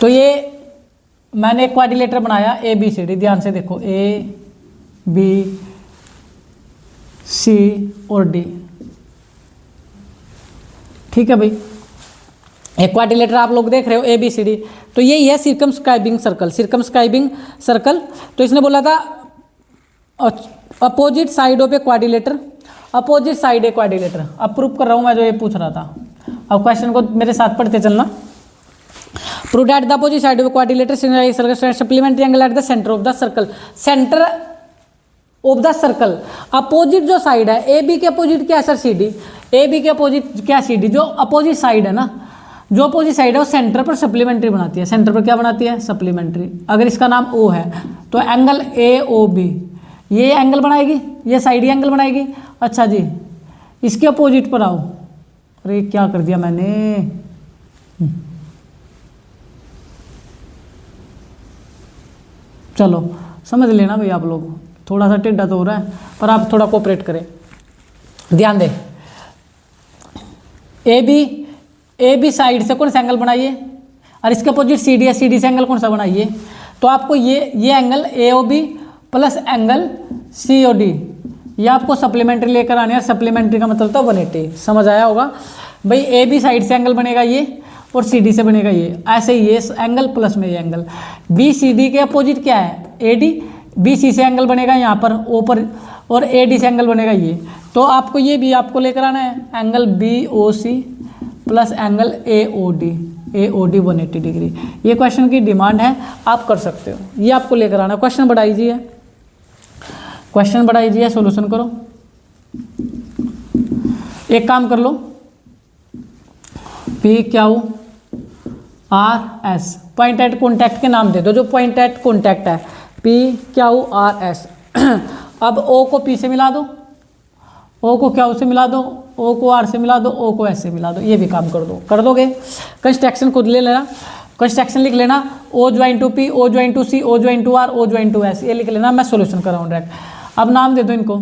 तो ये मैंने एक क्वाड्रिलेटर बनाया ए बी सी डी, ध्यान से देखो ए बी सी और डी, ठीक है भाई। एक क्वाड्रिलेटर आप लोग देख रहे हो ए बी सी डी, तो यही है सर्कमस्क्राइबिंग सर्कल, सर्कमस्क्राइबिंग सर्कल। तो इसने बोला था opposite side of a quadrilateral, opposite side A quadrilateral. अब प्रूफ कर रहा हूं मैं जो ये पूछ रहा था। अब क्वेश्चन को मेरे साथ पढ़ते चलना। Prove that the opposite side of a quadrilateral supplementary angle at the centre of the circle, centre of the circle. Opposite जो साइड है, ए बी के अपोजिट क्या है sir, C D, A B के अपोजिट क्या C D, जो opposite side है ना, जो अपोजिट साइड है वो सेंटर पर सप्लीमेंट्री बनाती है, सेंटर पर क्या बनाती है, सप्लीमेंट्री। अगर इसका नाम ओ है तो एंगल ए ओ बी ये एंगल बनाएगी, ये साइड एंगल बनाएगी। अच्छा जी, इसके अपोजिट पर आओ, अरे क्या कर दिया मैंने, चलो समझ लेना भाई आप लोग, थोड़ा सा टेढ़ा तो हो रहा है पर आप थोड़ा कोऑपरेट करें, ध्यान दें। ए बी साइड से कौन सा एंगल बनाइए, और इसके अपोजिट सी डी है, सी डी से एंगल कौन सा बनाइए। तो आपको ये angle A O B plus angle C O D ये आपको सप्लीमेंट्री लेकर आने हैं। सप्लीमेंट्री का मतलब तो 180, समझ आया होगा भाई। ए बी साइड से एंगल बनेगा ये और सी डी से बनेगा ये, ऐसे ही ये एंगल प्लस में ये एंगल। बी सी डी के अपोजिट क्या है, ए डी, बी सी से एंगल बनेगा यहाँ पर ओ पर, और ए डी से एंगल बनेगा ये। तो आपको ये भी आपको लेकर आना है, angle B O C plus angle A O D 180 degree. ये क्वेश्चन की डिमांड है, आप कर सकते हो, ये आपको लेकर आना। क्वेश्चन बड़ा इजी है, क्वेश्चन बड़ा इजी है, सॉल्यूशन करो। एक काम कर लो, P Q R S, point at contact के नाम दे दो, जो पॉइंट एट कॉन्टैक्ट है पी क्यू आर एस। अब ओ को पी से मिला दो, ओ को क्यू से मिला दो, ओ को आर से मिला दो, ओ को एस से मिला दो, ये भी काम कर दो, कर दोगे। कंस्ट्रक्शन खुद ले लेना, कंस्ट्रक्शन लिख लेना, O join to P, O join to C, O join to R, O join to S, ये लिख लेना। मैं सॉल्यूशन कर रहा हूँ डायरेक्ट। अब नाम दे दो इनको,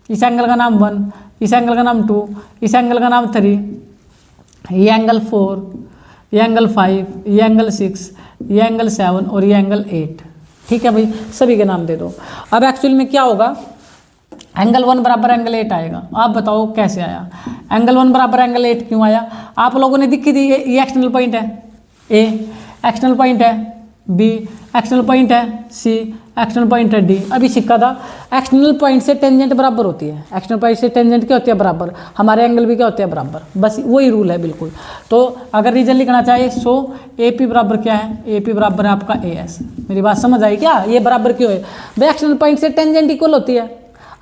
इस एंगल का नाम 1, इस एंगल का नाम 2, इस एंगल का नाम 3, ये एंगल 4, ये एंगल 5, ये एंगल 6, ये एंगल 7 और ये एंगल 8। ठीक है भाई, सभी के नाम दे दो। अब एक्चुअल में क्या होगा, एंगल 1 बराबर एंगल 8 आएगा। आप बताओ कैसे आया, एंगल 1 बराबर एंगल 8 क्यों आया। आप लोगों ने दिखी थी, ये एक्सटर्नल पॉइंट है ए, एक्सटर्नल पॉइंट है बी, एक्सटर्नल पॉइंट है सी, एक्सटर्नल पॉइंट है डी। अभी सीखा था, एक्सटर्नल पॉइंट से टेंजेंट बराबर होती है, एक्सटर्नल पॉइंट से टेंजेंट क्या होती है, बराबर। हमारे एंगल भी क्या होते हैं, बराबर, बस वही रूल है बिल्कुल। तो अगर रीजन लिखना चाहे सो ए पी बराबर क्या है, ए पी बराबर है आपका ए एस। मेरी बात समझ आई क्या, ये बराबर क्यों है भाई, एक्सटर्नल पॉइंट से टेंजेंट इक्वल होती है,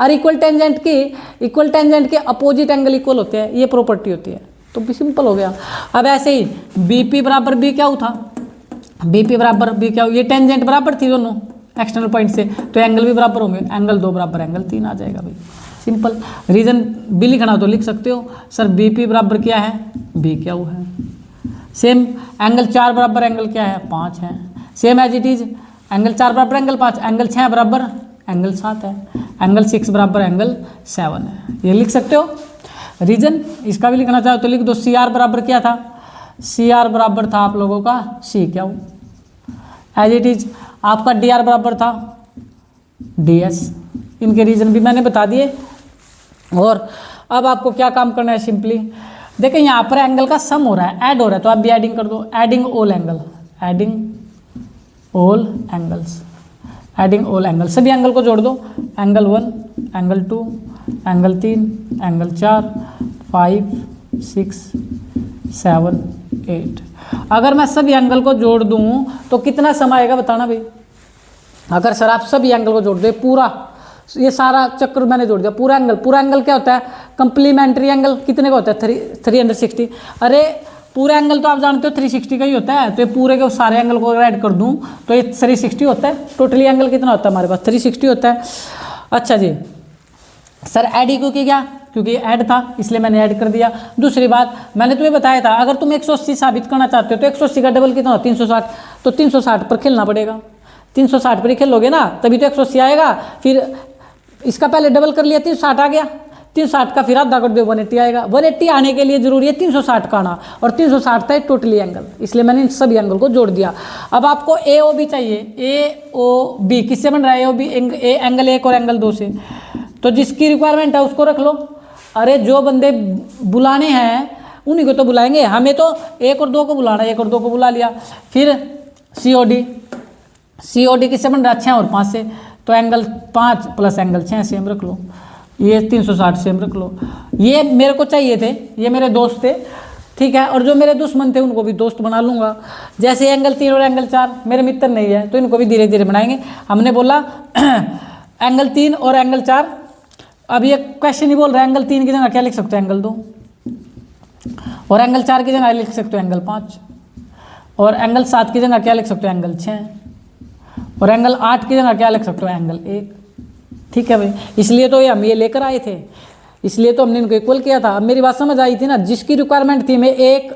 और इक्वल टेंजेंट के अपोजिट एंगल इक्वल होते हैं, ये प्रॉपर्टी होती है। तो भी सिंपल हो गया। अब ऐसे ही बी पी बराबर बी क्या था, बी पी बराबर बी क्या, ये टेंजेंट बराबर थी दोनों एक्सटर्नल पॉइंट से, तो एंगल भी बराबर होंगे, एंगल 2 बराबर एंगल 3 आ जाएगा भाई, सिंपल। रीजन भी लिखना तो लिख सकते हो, सर बी पी बराबर क्या है, बी क्या है। सेम एंगल 4 बराबर एंगल क्या है, 5 है। Same as it is, angle 4 बराबर एंगल 5, एंगल 6 बराबर एंगल 7 है, एंगल 6 बराबर एंगल 7 है, ये लिख सकते हो। रीजन इसका भी लिखना चाहो तो लिख दो, सी आर बराबर क्या था, सी आर बराबर था आप लोगों का सी क्या, एज इट इज आपका डी आर बराबर था डी एस। इनके रीजन भी मैंने बता दिए। और अब आपको क्या काम करना है, सिंपली देखें यहाँ पर एंगल का सम हो रहा है, ऐड हो रहा है, तो आप भी एडिंग कर दो, adding all angle, adding all angles, adding all angle, सभी एंगल को जोड़ दो, एंगल 1, एंगल 2, एंगल 3, एंगल 4, 5, 6, 7, 8। अगर मैं सभी एंगल को जोड़ दूं तो कितना समय आएगा बताना भाई। अगर सर आप सभी एंगल को जोड़ दे, पूरा ये सारा चक्र मैंने जोड़ दिया, पूरा एंगल क्या होता है, कंप्लीमेंट्री एंगल कितने का होता है, 360। अरे पूरा एंगल तो आप जानते हो 360 का ही होता है, तो ये पूरे के सारे एंगल को अगर ऐड कर दूं तो ये 360 होता है। टोटली एंगल कितना होता है हमारे पास, 360 होता है। अच्छा जी, सर ऐड ही क्यों किया, क्योंकि ऐड था इसलिए मैंने ऐड कर दिया। दूसरी बात मैंने तुम्हें बताया था, अगर तुम 180 साबित करना चाहते हो तो 180 का डबल कितना हो, 360, तो 360 पर खेलना पड़ेगा, 360 पर ही खेलोगे ना, तभी तो 180 आएगा। फिर इसका पहले डबल कर लिया, 360 आ गया, 360 का फिर आधा कर दो 180 आएगा। 180 आने के लिए जरूरी है 360 का आना, और 360 था टोटली एंगल, इसलिए मैंने इन सभी एंगल को जोड़ दिया। अब आपको ए ओ बी चाहिए। ए ओ बी किससे बन रहा है? ए ओ बी एंगल 1 और एंगल 2 से। तो जिसकी रिक्वायरमेंट है उसको रख लो। अरे जो बंदे बुलाने हैं उन्हीं को तो बुलाएंगे, हमें तो 1 और 2 को बुलाना है, 1 और 2 को बुला लिया। फिर COD किससे बन रहा है? 6 और 5 से, तो एंगल 5 प्लस एंगल 6 सेम रख लो। ये 360 सेम रख लो। ये मेरे को चाहिए थे, ये मेरे दोस्त थे, ठीक है। और जो मेरे दुश्मन थे उनको भी दोस्त बना लूँगा। जैसे एंगल 3 और एंगल 4 मेरे मित्र नहीं है, तो इनको भी धीरे धीरे बनाएंगे। हमने बोला एंगल 3 और एंगल 4। अब ये क्वेश्चन ही बोल रहा है एंगल 3 की जगह क्या लिख सकते हो? एंगल 2। और एंगल 4 की जगह लिख सकते हो एंगल 5। और एंगल 7 की जगह क्या लिख सकते हो? एंगल 6। और एंगल 8 की जगह क्या लिख सकते हो? एंगल 1। ठीक है भाई, इसलिए तो हम ये लेकर आए थे, इसलिए तो हमने इनको इक्वल किया था। अब मेरी बात समझ आई थी ना? जिसकी रिक्वायरमेंट थी, मैं एक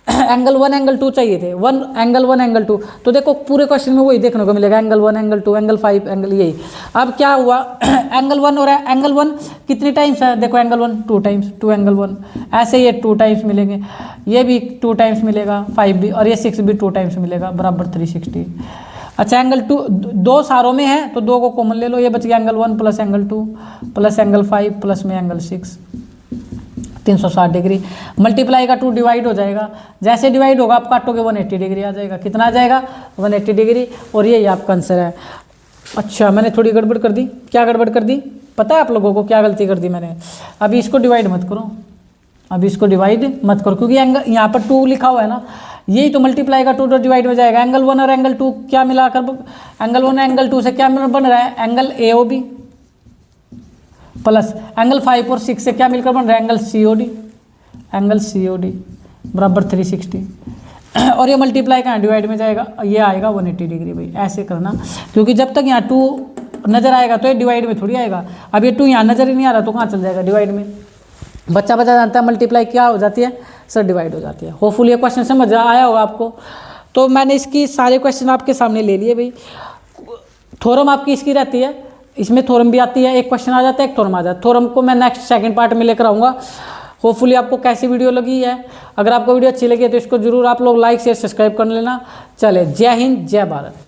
एंगल 1 एंगल 2 चाहिए थे, 1 एंगल 2। तो देखो पूरे क्वेश्चन में वही देखने को मिलेगा, एंगल 1 एंगल 2 एंगल 5 एंगल, यही। अब क्या हुआ एंगल 1 और एंगल 1 कितने टाइम्स है? देखो एंगल 1 2 टाइम्स, 2 एंगल 1। ऐसे ये 2 टाइम्स मिलेंगे, ये भी 2 टाइम्स मिलेगा, 5 भी, और ये 6 भी 2 टाइम्स मिलेगा, बराबर 360। अच्छा एंगल 2 2 सारों में है तो 2 को कॉमन ले लो, ये बच गया angle 1 plus angle 2 plus angle 5 plus में एंगल 6, 360 डिग्री। मल्टीप्लाई का 2 डिवाइड हो जाएगा, जैसे डिवाइड होगा आप काटोगे 180 डिग्री आ जाएगा। कितना आ जाएगा? 180 डिग्री। और यही आपका आंसर है। अच्छा मैंने थोड़ी गड़बड़ कर दी। क्या गड़बड़ कर दी पता है आप लोगों को? क्या गलती कर दी मैंने? अभी इसको डिवाइड मत करो, अभी इसको डिवाइड मत करो, क्योंकि एंगल यहाँ पर 2 लिखा हुआ है ना, यही तो मल्टीप्लाई का 2 डिवाइड हो जाएगा। एंगल 1 और एंगल 2 क्या मिलाकर, एंगल 1 एंगल 2 से क्या बन रहा है? एंगल AOB प्लस एंगल 5 और 6 से क्या मिलकर बन रहा है? एंगल COD बराबर 360। और ये मल्टीप्लाई का डिवाइड में जाएगा, ये आएगा 180 डिग्री। भाई ऐसे करना, क्योंकि जब तक यहाँ 2 नजर आएगा तो ये डिवाइड में थोड़ी आएगा। अब ये 2 यहाँ नजर ही नहीं आ रहा तो कहाँ चल जाएगा? डिवाइड में। बच्चा जानता है मल्टीप्लाई क्या हो जाती है सर? डिवाइड हो जाती है। होपफुली ये क्वेश्चन समझ आया होगा आपको। तो मैंने इसकी सारे क्वेश्चन आपके सामने ले लिए भाई। थ्योरम आपकी इसकी रहती है, इसमें थ्योरम भी आती है, एक क्वेश्चन आ जाता है, एक थ्योरम आ जाता है। थ्योरम को मैं नेक्स्ट सेकंड पार्ट में लेकर आऊँगा। होपफुली आपको कैसी वीडियो लगी है? अगर आपको वीडियो अच्छी लगी है तो इसको जरूर आप लोग लाइक शेयर सब्सक्राइब कर लेना। चले, जय हिंद जय भारत।